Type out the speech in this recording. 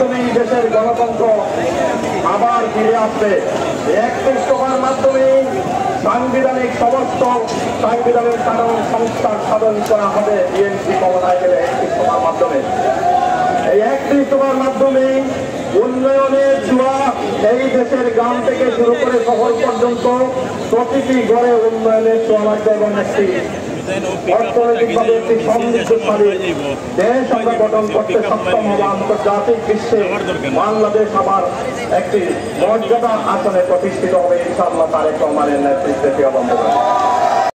মাধ্যমেই দেশের গণতন্ত্র আবার ফিরে আসবে। 31 দফার মাধ্যমেই সাংবিধানিক সমস্ত সাংবিধানিক কানুন সংস্কার সাধন করা হবে বিএনপি ক্ষমতায় গেলে 31 দফার মাধ্যমে। এই 31 দফার মাধ্যমে উন্নয়নের ছোঁয়া এই দেশের গ্রাম থেকে শুরু করে শহর পর্যন্ত প্রতিটি ঘরে উন্নয়নের ছোঁয়া লাগবে এবং একটি অর্থনৈতিকভাবে একটি সমৃদ্ধশালী দেশ আমরা গঠন করতে সক্ষম হব। আন্তর্জাতিক বিশ্বে বাংলাদেশ আবার একটি মর্যাদা আসনে প্রতিষ্ঠিত হবে ইনশাআল্লাহ তারেক রহমানের নেতৃত্বে।